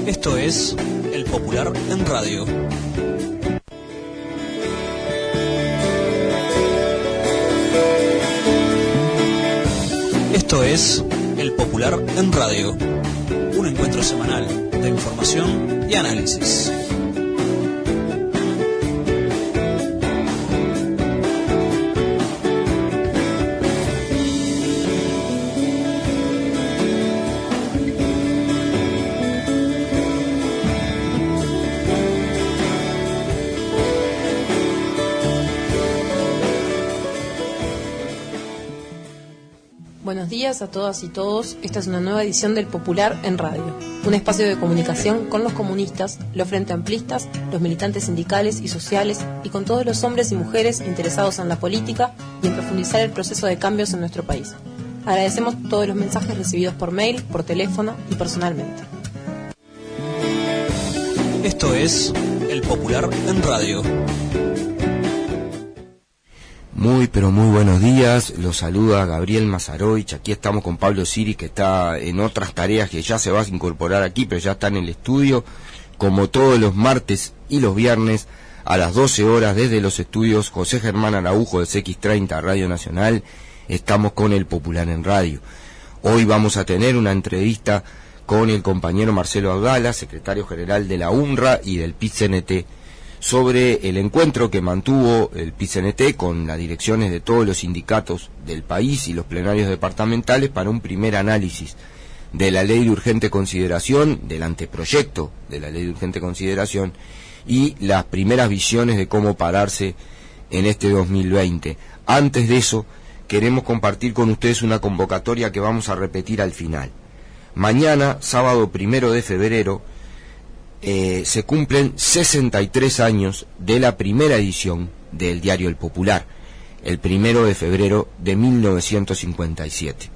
Esto es El Popular en Radio. Esto es El Popular en Radio, un encuentro semanal de información y análisis. Buenos días a todas y todos. Esta es una nueva edición del Popular en Radio, un espacio de comunicación con los comunistas, los frente amplistas, los militantes sindicales y sociales y con todos los hombres y mujeres interesados en la política y en profundizar el proceso de cambios en nuestro país. Agradecemos todos los mensajes recibidos por mail, por teléfono y personalmente. Esto es El Popular en Radio. Muy pero muy buenos días, los saluda Gabriel Mazarovich. Aquí estamos con Pablo Siri, que está en otras tareas, que ya se va a incorporar aquí, pero ya está en el estudio, como todos los martes y los viernes a las 12 horas desde los estudios José Germán Araujo de CX30 Radio Nacional. Estamos con El Popular en Radio. Hoy vamos a tener una entrevista con el compañero Marcelo Abdala, secretario general de la UNRWA y del PIT-CNT, sobre el encuentro que mantuvo el PIT-CNT con las direcciones de todos los sindicatos del país y los plenarios departamentales para un primer análisis de la ley de urgente consideración, del anteproyecto de la ley de urgente consideración y las primeras visiones de cómo pararse en este 2020. Antes de eso, queremos compartir con ustedes una convocatoria que vamos a repetir al final. Mañana, sábado 1 de febrero, se cumplen 63 años de la primera edición del diario El Popular, el 1 de febrero de 1957.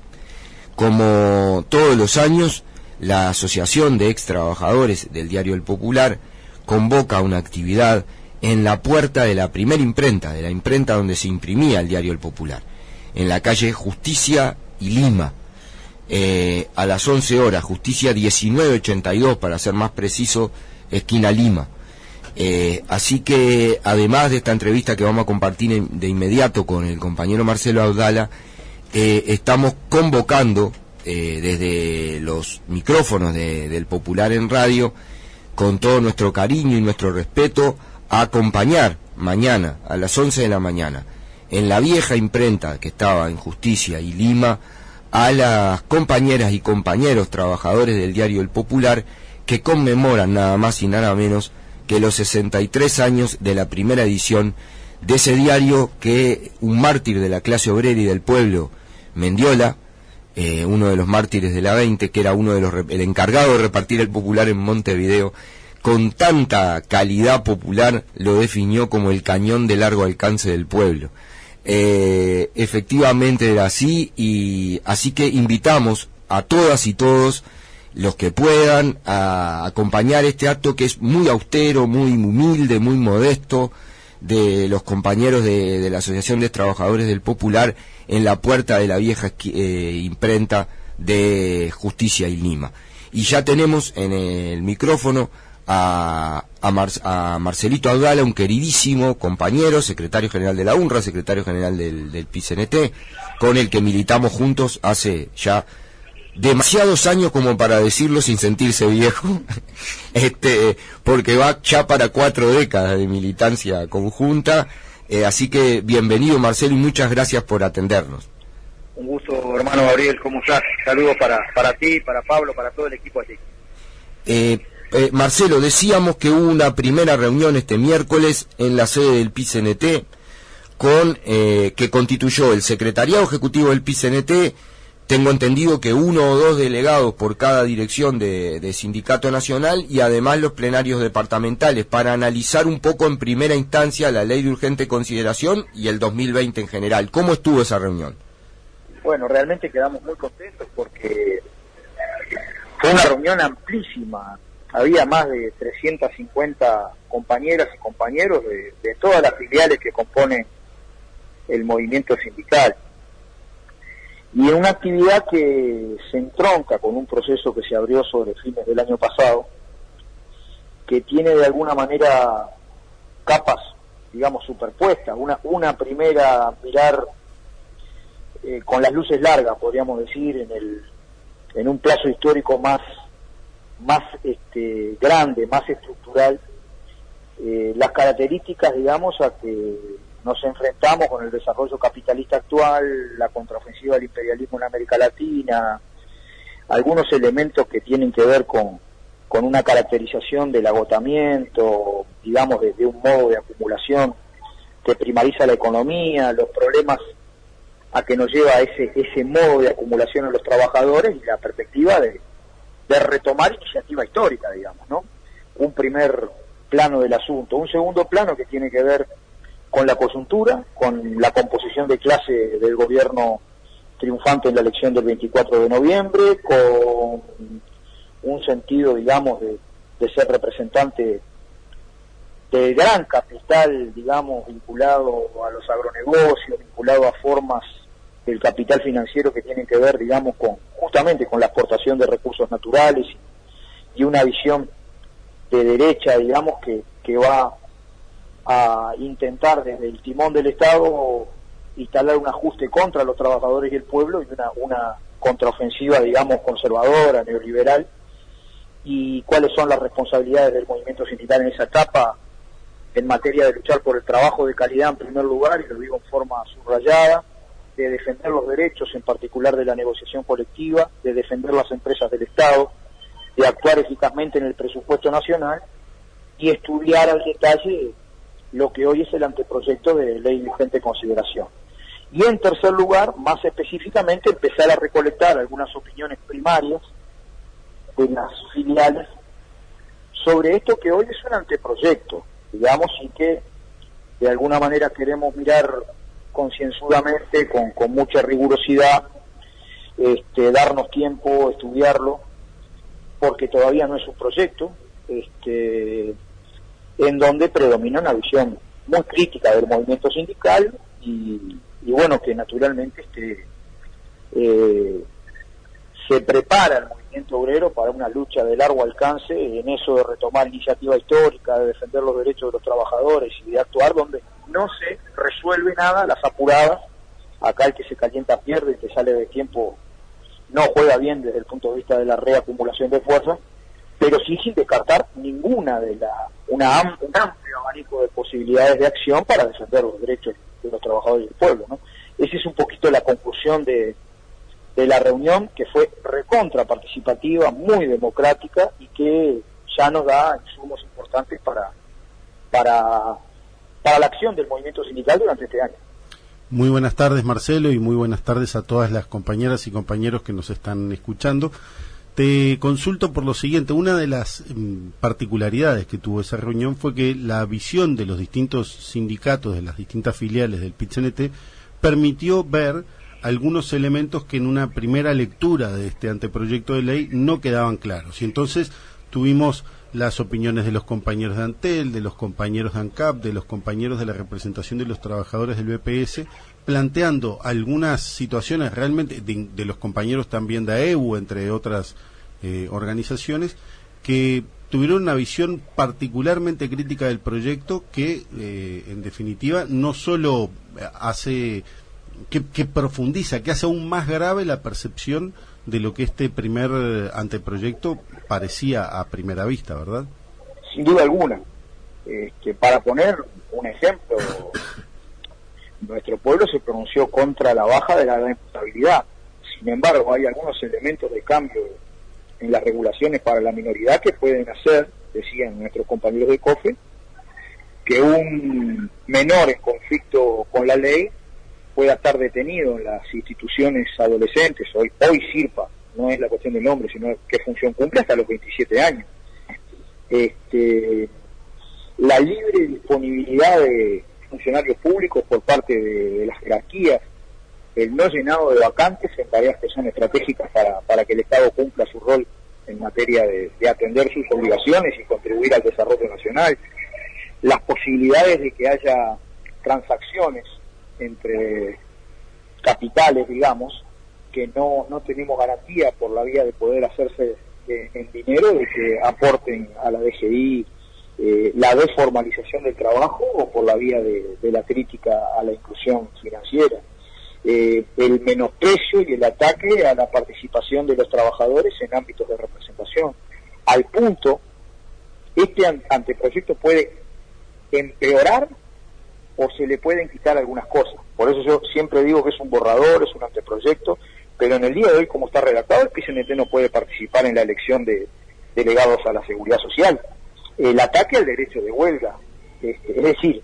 Como todos los años, la Asociación de Ex Trabajadores del diario El Popular convoca una actividad en la puerta de la primera imprenta, de la imprenta donde se imprimía el diario El Popular, en la calle Justicia y Lima, a las 11 horas, Justicia 1982 para ser más preciso, esquina Lima. Así que además de esta entrevista que vamos a compartir de inmediato con el compañero Marcelo Abdala, estamos convocando desde los micrófonos del Popular en Radio, con todo nuestro cariño y nuestro respeto, a acompañar mañana a las 11 de la mañana en la vieja imprenta que estaba en Justicia y Lima a las compañeras y compañeros trabajadores del diario El Popular, que conmemoran nada más y nada menos que los 63 años de la primera edición de ese diario, que un mártir de la clase obrera y del pueblo, Mendiola, uno de los mártires de la 20, que era el encargado de repartir El Popular en Montevideo, con tanta calidad popular lo definió como el cañón de largo alcance del pueblo. Efectivamente era así, y así que invitamos a todas y todos los que puedan a acompañar este acto, que es muy austero, muy humilde, muy modesto, de los compañeros de la Asociación de Trabajadores del Popular, en la puerta de la vieja imprenta de Justicia y Lima. Y ya tenemos en el micrófono a Marcelito Abdala, un queridísimo compañero, secretario general de la UNRWA, secretario general del PIT-CNT, con el que militamos juntos hace ya demasiados años como para decirlo sin sentirse viejo, porque va ya para 4 décadas de militancia conjunta. Así que bienvenido, Marcelo, y muchas gracias por atendernos. Un gusto, hermano Gabriel, ¿cómo estás? Saludos para ti, para Pablo, para todo el equipo allí. Marcelo, decíamos que hubo una primera reunión este miércoles en la sede del PIT-CNT, que constituyó el secretariado ejecutivo del PIT-CNT. Tengo entendido que 1 o 2 delegados por cada dirección de sindicato nacional, y además los plenarios departamentales, para analizar un poco en primera instancia la ley de urgente consideración y el 2020 en general. ¿Cómo estuvo esa reunión? Bueno, realmente quedamos muy contentos porque fue una reunión amplísima. Había más de 350 compañeras y compañeros de todas las filiales que componen el movimiento sindical. Y en una actividad que se entronca con un proceso que se abrió sobre fines del año pasado, que tiene de alguna manera capas, digamos, superpuestas. Una primera, mirar con las luces largas, podríamos decir, en un plazo histórico más grande, más estructural, las características, digamos, a que nos enfrentamos con el desarrollo capitalista actual, la contraofensiva del imperialismo en América Latina, algunos elementos que tienen que ver con una caracterización del agotamiento, digamos, de un modo de acumulación que primariza la economía, los problemas a que nos lleva ese modo de acumulación en los trabajadores y la perspectiva de retomar iniciativa histórica, digamos, ¿no? Un primer plano del asunto. Un segundo plano que tiene que ver con la coyuntura, con la composición de clase del gobierno triunfante en la elección del 24 de noviembre, con un sentido, digamos, de ser representante de gran capital, digamos, vinculado a los agronegocios, vinculado a formas del capital financiero que tienen que ver, digamos, justamente con la exportación de recursos naturales y una visión de derecha, digamos, que va a intentar desde el timón del Estado instalar un ajuste contra los trabajadores y el pueblo y una contraofensiva, digamos, conservadora, neoliberal. Y cuáles son las responsabilidades del movimiento sindical en esa etapa en materia de luchar por el trabajo de calidad en primer lugar, y lo digo en forma subrayada, de defender los derechos, en particular de la negociación colectiva, de defender las empresas del Estado, de actuar eficazmente en el presupuesto nacional y estudiar al detalle lo que hoy es el anteproyecto de ley de urgente consideración. Y en tercer lugar, más específicamente, empezar a recolectar algunas opiniones primarias de las filiales sobre esto que hoy es un anteproyecto, digamos, y que de alguna manera queremos mirar concienzudamente, con mucha rigurosidad, darnos tiempo, estudiarlo, porque todavía no es un proyecto, en donde predomina una visión muy crítica del movimiento sindical y bueno, que naturalmente se prepara el movimiento obrero para una lucha de largo alcance en eso de retomar iniciativa histórica, de defender los derechos de los trabajadores y de actuar donde no se resuelve nada, las apuradas. Acá el que se calienta pierde, el que sale de tiempo no juega bien desde el punto de vista de la reacumulación de fuerzas, pero sí sin descartar ninguna un amplio abanico de posibilidades de acción para defender los derechos de los trabajadores y del pueblo, ¿no? Esa es un poquito la conclusión de la reunión, que fue recontra participativa, muy democrática y que ya nos da insumos importantes para la acción del movimiento sindical durante este año. Muy buenas tardes, Marcelo, y muy buenas tardes a todas las compañeras y compañeros que nos están escuchando. Te consulto por lo siguiente. Una de las particularidades que tuvo esa reunión fue que la visión de los distintos sindicatos, de las distintas filiales del PIT-CNT, permitió ver algunos elementos que en una primera lectura de este anteproyecto de ley no quedaban claros. Y entonces tuvimos las opiniones de los compañeros de Antel, de los compañeros de ANCAP, de los compañeros de la representación de los trabajadores del BPS, planteando algunas situaciones realmente, de los compañeros también de AEU, entre otras organizaciones, que tuvieron una visión particularmente crítica del proyecto que, en definitiva, no solo hace... Que profundiza, que hace aún más grave la percepción de lo que este primer anteproyecto parecía a primera vista, ¿verdad? Sin duda alguna. Para poner un ejemplo, nuestro pueblo se pronunció contra la baja de la imputabilidad. Sin embargo, hay algunos elementos de cambio en las regulaciones para la minoridad que pueden hacer, decían nuestros compañeros de COFE, que un menor en conflicto con la ley pueda estar detenido en las instituciones adolescentes, hoy CIRPA, no es la cuestión del nombre, sino qué función cumple, hasta los 27 años. La libre disponibilidad de funcionarios públicos por parte de las jerarquías, el no llenado de vacantes en tareas que son estratégicas para que el Estado cumpla su rol en materia de atender sus obligaciones y contribuir al desarrollo nacional, las posibilidades de que haya transacciones entre capitales, digamos, que no tenemos garantía por la vía de poder hacerse en dinero, de que aporten a la DGI la desformalización del trabajo o por la vía de la crítica a la inclusión financiera, el menosprecio y el ataque a la participación de los trabajadores en ámbitos de representación, al punto este anteproyecto puede empeorar o se le pueden quitar algunas cosas. Por eso yo siempre digo que es un borrador, es un anteproyecto, pero en el día de hoy, como está redactado, el PCNT no puede participar en la elección de delegados a la seguridad social. El ataque al derecho de huelga, es decir,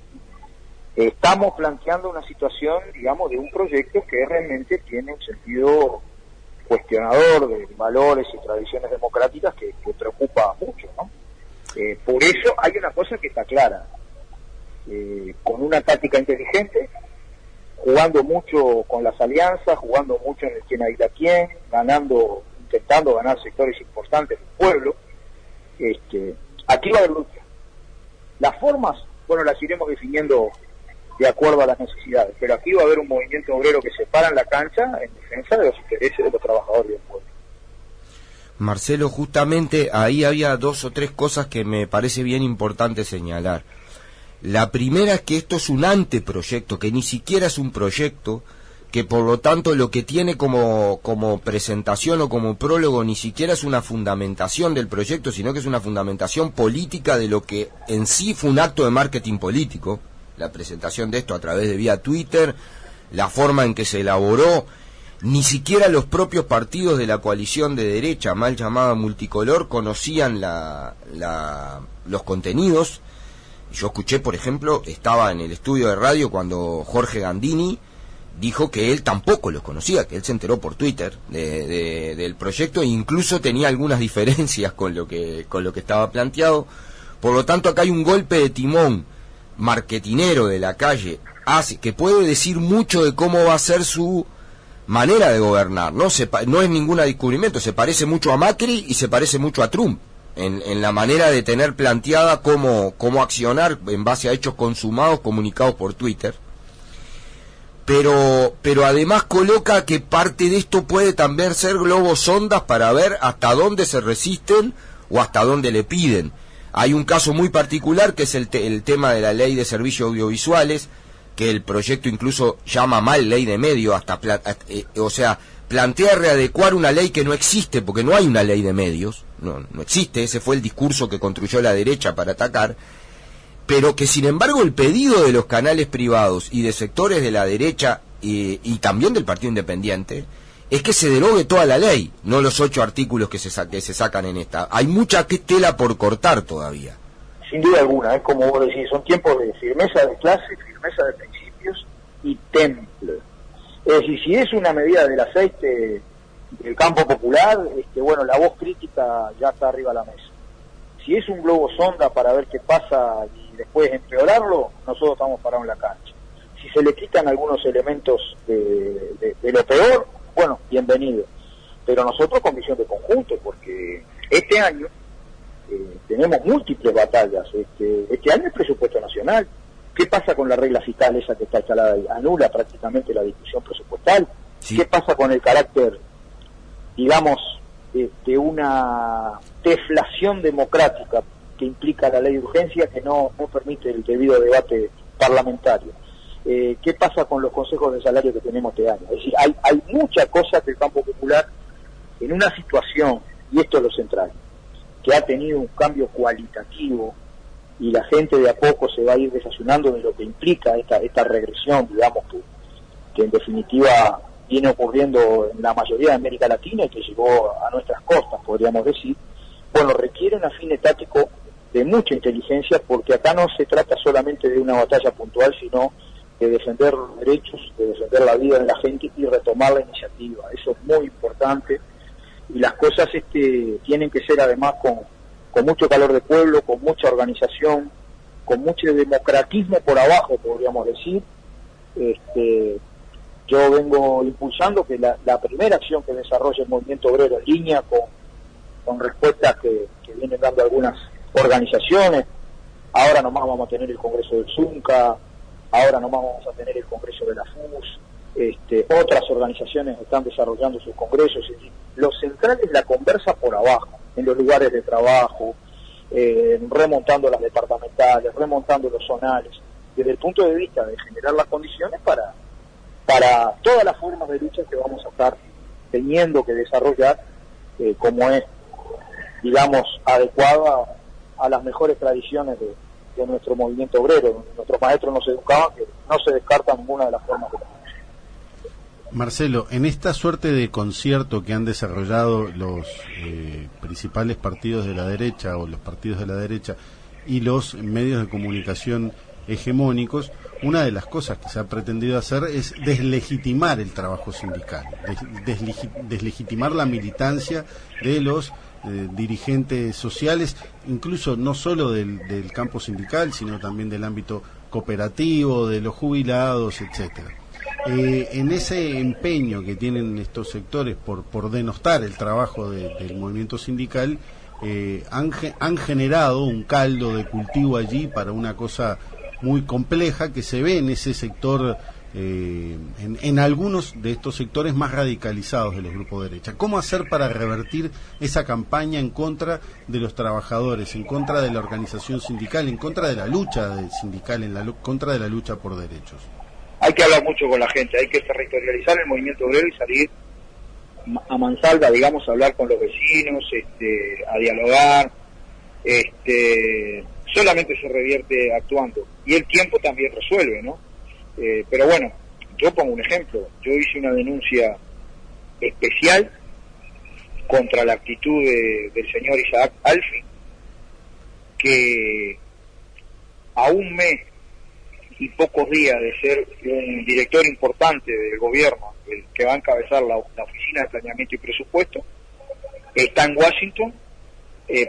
estamos planteando una situación, digamos, de un proyecto que realmente tiene un sentido cuestionador de valores y tradiciones democráticas que preocupa mucho, ¿no? Por eso hay una cosa que está clara, con una táctica inteligente, jugando mucho con las alianzas, jugando mucho en el quién ayuda a quién, intentando ganar sectores importantes del pueblo. Aquí va a haber lucha. Las formas, bueno, las iremos definiendo de acuerdo a las necesidades, pero aquí va a haber un movimiento obrero que se para en la cancha en defensa de los intereses de los trabajadores del pueblo. Marcelo, justamente ahí había 2 o 3 cosas que me parece bien importante señalar. La primera es que esto es un anteproyecto, que ni siquiera es un proyecto, que por lo tanto lo que tiene como presentación o como prólogo ni siquiera es una fundamentación del proyecto, sino que es una fundamentación política de lo que en sí fue un acto de marketing político, la presentación de esto a través de vía Twitter, la forma en que se elaboró. Ni siquiera los propios partidos de la coalición de derecha, mal llamada multicolor, conocían los contenidos. Yo escuché, por ejemplo, estaba en el estudio de radio cuando Jorge Gandini dijo que él tampoco los conocía, que él se enteró por Twitter del proyecto e incluso tenía algunas diferencias con lo que estaba planteado. Por lo tanto, acá hay un golpe de timón marketinero de la calle, que puede decir mucho de cómo va a ser su manera de gobernar. No es ningún descubrimiento, se parece mucho a Macri y se parece mucho a Trump en la manera de tener planteada cómo accionar en base a hechos consumados comunicados por Twitter. Pero además coloca que parte de esto puede también ser globos sondas para ver hasta dónde se resisten o hasta dónde le piden. Hay un caso muy particular que es el tema de la ley de servicios audiovisuales, que el proyecto incluso llama mal ley de medio, plantea readecuar una ley que no existe, porque no hay una ley de medios, no existe, ese fue el discurso que construyó la derecha para atacar, pero que sin embargo el pedido de los canales privados y de sectores de la derecha y también del Partido Independiente es que se derogue toda la ley, no los 8 artículos que se sacan en esta. Hay mucha tela por cortar todavía. Sin duda alguna, es como vos decís, son tiempos de firmeza de clase, firmeza de principios y temple. Es decir, si es una medida del aceite del campo popular, bueno, la voz crítica ya está arriba de la mesa. Si es un globo sonda para ver qué pasa y después empeorarlo, nosotros estamos parados en la cancha. Si se le quitan algunos elementos de lo peor, bueno, bienvenido. Pero nosotros con visión de conjunto, porque este año tenemos múltiples batallas. Este año es presupuesto nacional. ¿Qué pasa con la regla fiscal esa que está instalada ahí? Anula prácticamente la discusión presupuestal. Sí. ¿Qué pasa con el carácter, digamos, de una deflación democrática que implica la ley de urgencia que no permite el debido debate parlamentario? ¿Qué pasa con los consejos de salario que tenemos este año? Es decir, hay muchas cosas del campo popular en una situación, y esto es lo central, que ha tenido un cambio cualitativo y la gente de a poco se va a ir desayunando de lo que implica esta regresión, digamos, que en definitiva viene ocurriendo en la mayoría de América Latina y que llegó a nuestras costas, podríamos decir. Bueno, requiere un afine táctico de mucha inteligencia, porque acá no se trata solamente de una batalla puntual, sino de defender los derechos, de defender la vida de la gente y retomar la iniciativa. Eso es muy importante, y las cosas tienen que ser además con mucho calor de pueblo, con mucha organización, con mucho democratismo por abajo, podríamos decir. Yo vengo impulsando que la primera acción que desarrolla el movimiento obrero en línea con respuestas que vienen dando algunas organizaciones. Ahora nomás vamos a tener el Congreso del Zunca, ahora nomás vamos a tener el Congreso de la FUS, otras organizaciones están desarrollando sus congresos. Lo central es la conversa por abajo, en los lugares de trabajo, remontando las departamentales, remontando los zonales, desde el punto de vista de generar las condiciones para todas las formas de lucha que vamos a estar teniendo que desarrollar, como es, digamos, adecuada a las mejores tradiciones de nuestro movimiento obrero, donde nuestros maestros nos educaban que no se descarta ninguna de las formas de lucha. Marcelo, en esta suerte de concierto que han desarrollado los principales partidos de la derecha o los partidos de la derecha y los medios de comunicación hegemónicos, una de las cosas que se ha pretendido hacer es deslegitimar el trabajo sindical, deslegitimar la militancia de los dirigentes sociales, incluso no solo del campo sindical, sino también del ámbito cooperativo, de los jubilados, etcétera. En ese empeño que tienen estos sectores por denostar el trabajo del movimiento sindical, han generado un caldo de cultivo allí para una cosa muy compleja que se ve en ese sector, en algunos de estos sectores más radicalizados de los grupos de derecha. ¿Cómo hacer para revertir esa campaña en contra de los trabajadores, en contra de la organización sindical, en contra de la lucha sindical, contra de la lucha por derechos? Hay que hablar mucho con la gente, hay que territorializar el movimiento obrero y salir a mansalva, digamos, a hablar con los vecinos, a dialogar. Solamente se revierte actuando, y el tiempo también resuelve, ¿no? Pero bueno, yo pongo un ejemplo. Yo hice una denuncia especial contra la actitud del señor Isaac Alfi, que a un mes y pocos días de ser un director importante del gobierno, el que va a encabezar la Oficina de Planeamiento y Presupuesto, está en Washington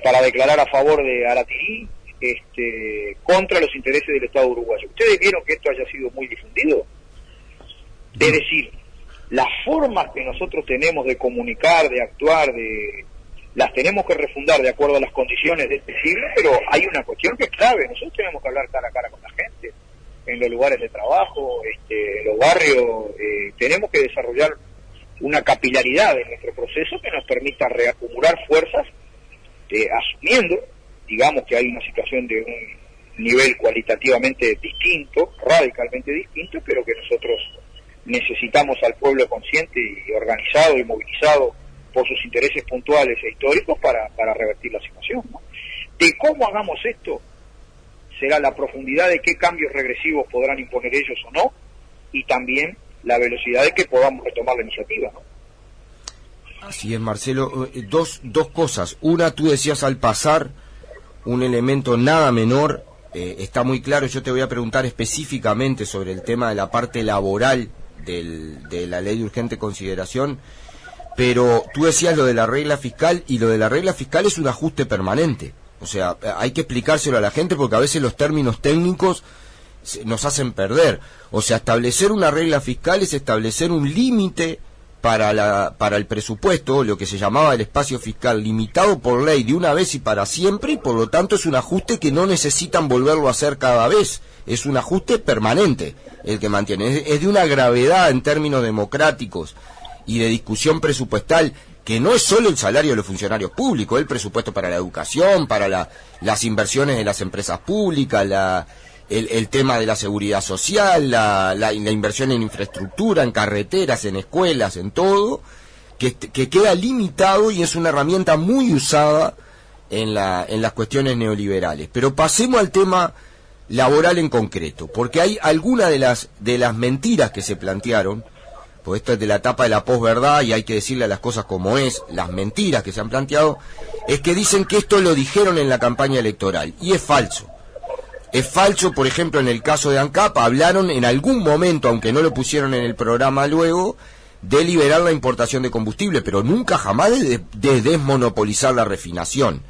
para declarar a favor de Aratirí, contra los intereses del Estado uruguayo. ¿Ustedes vieron que esto haya sido muy difundido? Es decir, las formas que nosotros tenemos de comunicar, de actuar, las tenemos que refundar de acuerdo a las condiciones de este siglo, pero hay una cuestión que es clave. Nosotros tenemos que hablar cara a cara con la gente, en los lugares de trabajo, en los barrios. Tenemos que desarrollar una capilaridad en nuestro proceso que nos permita reacumular fuerzas, asumiendo, digamos, que hay una situación de un nivel cualitativamente distinto, radicalmente distinto, pero que nosotros necesitamos al pueblo consciente y organizado y movilizado por sus intereses puntuales e históricos para revertir la situación, ¿no? De cómo hagamos esto será la profundidad de qué cambios regresivos podrán imponer ellos o no, y también la velocidad de que podamos retomar la iniciativa, ¿no? Así es, Marcelo. Dos cosas. Una, tú decías al pasar, un elemento nada menor, está muy claro. Yo te voy a preguntar específicamente sobre el tema de la parte laboral de la ley de urgente consideración, pero tú decías lo de la regla fiscal, y lo de la regla fiscal es un ajuste permanente. O sea, hay que explicárselo a la gente porque a veces los términos técnicos nos hacen perder. O sea, establecer una regla fiscal es establecer un límite para el presupuesto, lo que se llamaba el espacio fiscal, limitado por ley de una vez y para siempre, y por lo tanto es un ajuste que no necesitan volverlo a hacer cada vez. Es un ajuste permanente el que mantiene. Es de una gravedad en términos democráticos y de discusión presupuestal, que no es solo el salario de los funcionarios públicos, el presupuesto para la educación, para las inversiones de las empresas públicas, el tema de la seguridad social, la inversión en infraestructura, en carreteras, en escuelas, en todo, que queda limitado y es una herramienta muy usada en las cuestiones neoliberales. Pero pasemos al tema laboral en concreto, porque hay alguna de las mentiras que se plantearon. Pues esto es de la etapa de la posverdad y hay que decirle las cosas como es. Las mentiras que se han planteado es que dicen que esto lo dijeron en la campaña electoral, y es falso. Es falso. Por ejemplo, en el caso de ANCAP hablaron en algún momento, aunque no lo pusieron en el programa luego, de liberar la importación de combustible, pero nunca jamás de desmonopolizar la refinación.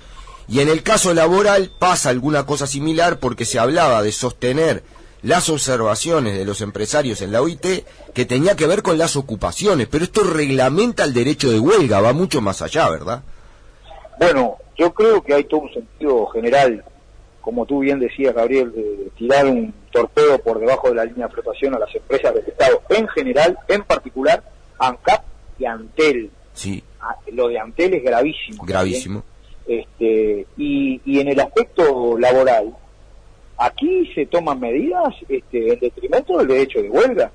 Y en el caso laboral pasa alguna cosa similar, porque se hablaba de sostener las observaciones de los empresarios en la OIT, que tenía que ver con las ocupaciones, pero esto reglamenta el derecho de huelga, va mucho más allá, ¿verdad? Bueno, yo creo que hay todo un sentido general, como tú bien decías, Gabriel, de tirar un torpedo por debajo de la línea de flotación a las empresas del Estado en general, en particular ANCAP y Antel. Sí. Lo de Antel es gravísimo. Gravísimo. Y en el aspecto laboral, aquí se toman medidas en detrimento del derecho de huelga.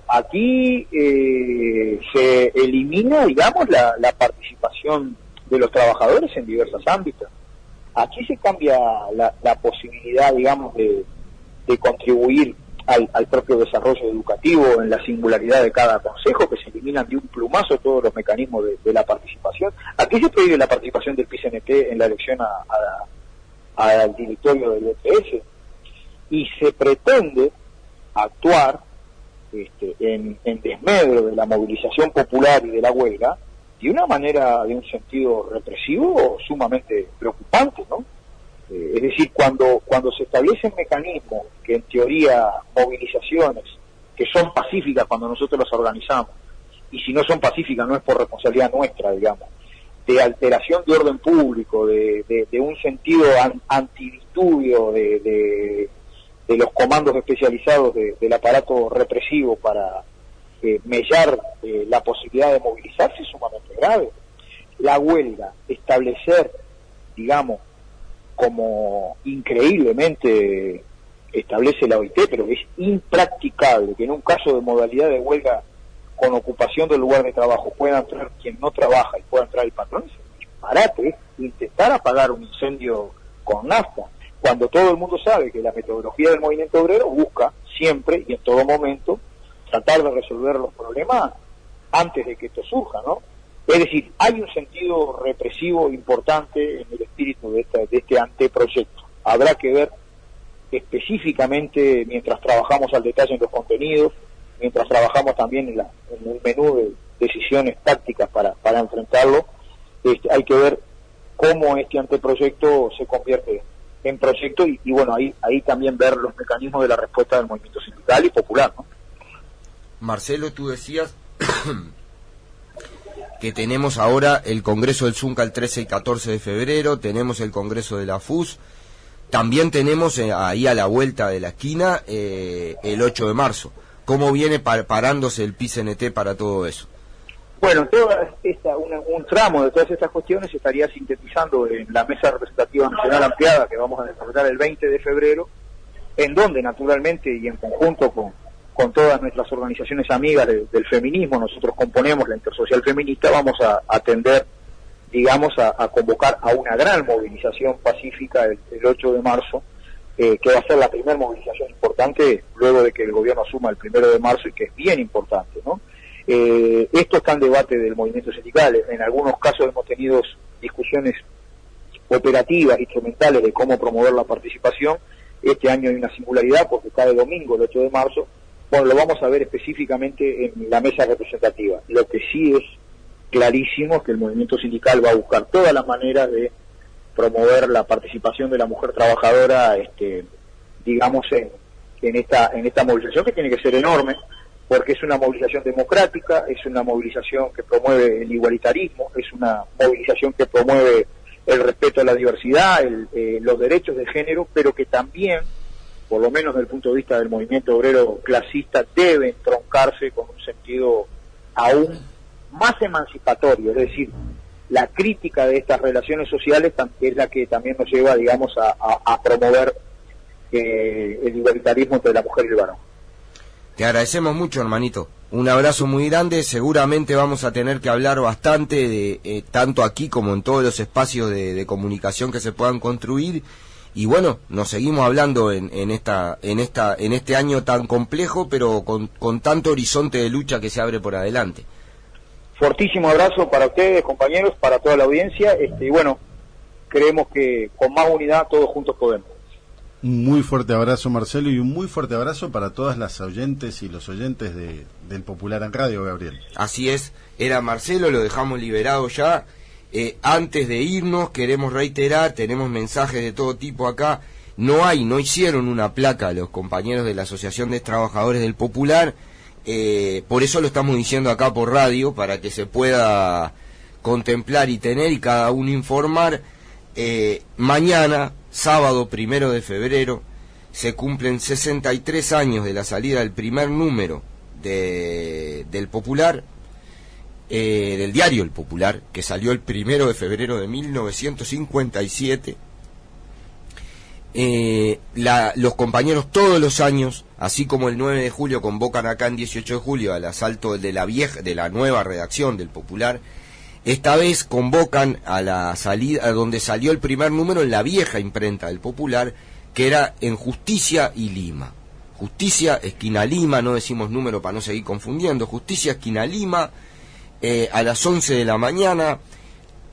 Aquí se elimina, digamos, la participación de los trabajadores en diversos ámbitos. Aquí se cambia la posibilidad, digamos, de contribuir al propio desarrollo educativo en la singularidad de cada consejo, que se eliminan de un plumazo todos los mecanismos de la participación. Aquí se prohíbe la participación del PCNT en la elección al directorio del EPS, y se pretende actuar en desmedro de la movilización popular y de la huelga de una manera, de un sentido represivo sumamente preocupante, ¿no? Es decir, cuando se establecen mecanismos que en teoría, movilizaciones que son pacíficas cuando nosotros las organizamos, y si no son pacíficas no es por responsabilidad nuestra, digamos, de alteración de orden público, de un sentido antidisturbio de los comandos especializados del aparato represivo para mellar la posibilidad de movilizarse, es sumamente grave. La huelga, establecer, digamos, como increíblemente establece la OIT, pero es impracticable que en un caso de modalidad de huelga con ocupación del lugar de trabajo pueda entrar quien no trabaja y pueda entrar el patrón, es un disparate, es intentar apagar un incendio con nafta, cuando todo el mundo sabe que la metodología del movimiento obrero busca siempre y en todo momento tratar de resolver los problemas antes de que esto surja, ¿no? Es decir, hay un sentido represivo importante en el espíritu de este anteproyecto. Habrá que ver específicamente, mientras trabajamos al detalle en los contenidos, mientras trabajamos también en el menú de decisiones tácticas para enfrentarlo, hay que ver cómo este anteproyecto se convierte en proyecto y bueno, ahí también ver los mecanismos de la respuesta del movimiento sindical y popular, ¿no? Marcelo, tú decías que tenemos ahora el Congreso del Zunca el 13 y 14 de febrero, tenemos el Congreso de la FUS, también tenemos ahí a la vuelta de la esquina el 8 de marzo. ¿Cómo viene parándose el PCNT para todo eso? Bueno, un tramo de todas estas cuestiones se estaría sintetizando en la Mesa Representativa Nacional Ampliada que vamos a desarrollar el 20 de febrero, en donde naturalmente y en conjunto con todas nuestras organizaciones amigas del feminismo, nosotros componemos la Intersocial Feminista, vamos a atender, digamos, a convocar a una gran movilización pacífica el 8 de marzo, que va a ser la primera movilización importante luego de que el gobierno asuma el 1 de marzo y que es bien importante, ¿no? Esto está en debate del movimiento sindical, en algunos casos hemos tenido discusiones operativas, instrumentales de cómo promover la participación. Este año hay una singularidad porque cae domingo, el 8 de marzo, bueno, lo vamos a ver específicamente en la mesa representativa. Lo que sí es clarísimo es que el movimiento sindical va a buscar todas las maneras de promover la participación de la mujer trabajadora, digamos, en esta movilización que tiene que ser enorme, porque es una movilización democrática, es una movilización que promueve el igualitarismo, es una movilización que promueve el respeto a la diversidad, los derechos de género, pero que también, por lo menos desde el punto de vista del movimiento obrero clasista, debe entroncarse con un sentido aún más emancipatorio, es decir, la crítica de estas relaciones sociales es la que también nos lleva, digamos, a promover el igualitarismo entre la mujer y el varón. Te agradecemos mucho, hermanito. Un abrazo muy grande. Seguramente vamos a tener que hablar bastante de tanto aquí como en todos los espacios de comunicación que se puedan construir. Y bueno, nos seguimos hablando en este año tan complejo, pero con tanto horizonte de lucha que se abre por adelante. Fortísimo abrazo para ustedes, compañeros, para toda la audiencia. Y bueno, creemos que con más unidad todos juntos podemos. Un muy fuerte abrazo, Marcelo, y un muy fuerte abrazo para todas las oyentes y los oyentes del Popular en Radio, Gabriel. Así es, era Marcelo, lo dejamos liberado ya. Antes de irnos, queremos reiterar, tenemos mensajes de todo tipo acá. No hicieron una placa los compañeros de la Asociación de Trabajadores del Popular, por eso lo estamos diciendo acá por radio, para que se pueda contemplar y tener y cada uno informar. Mañana, sábado 1 de febrero, se cumplen 63 años de la salida del primer número del Popular. del diario El Popular, que salió el 1 de febrero de 1957. Los compañeros todos los años, así como el 9 de julio convocan acá en 18 de julio al asalto de la nueva redacción del Popular, esta vez convocan a la salida, a donde salió el primer número en la vieja imprenta del Popular, que era en Justicia y Lima. Justicia, esquina Lima, no decimos número para no seguir confundiendo, Justicia, esquina Lima, a las 11 de la mañana.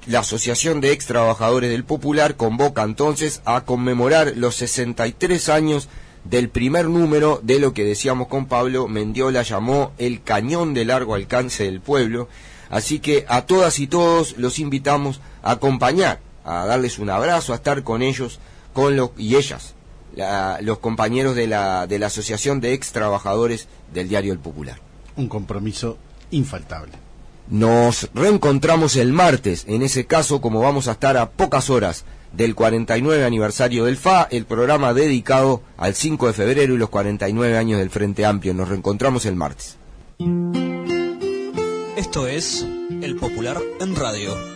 La Asociación de Ex Trabajadores del Popular convoca entonces a conmemorar los 63 años del primer número de lo que decíamos con Pablo, Mendiola llamó el cañón de largo alcance del pueblo. Así que a todas y todos los invitamos a acompañar, a darles un abrazo, a estar con ellos y ellas, los compañeros de la Asociación de Ex Trabajadores del Diario El Popular. Un compromiso infaltable. Nos reencontramos el martes, en ese caso, como vamos a estar a pocas horas del 49 aniversario del FA, el programa dedicado al 5 de febrero y los 49 años del Frente Amplio. Nos reencontramos el martes. Esto es El Popular en Radio.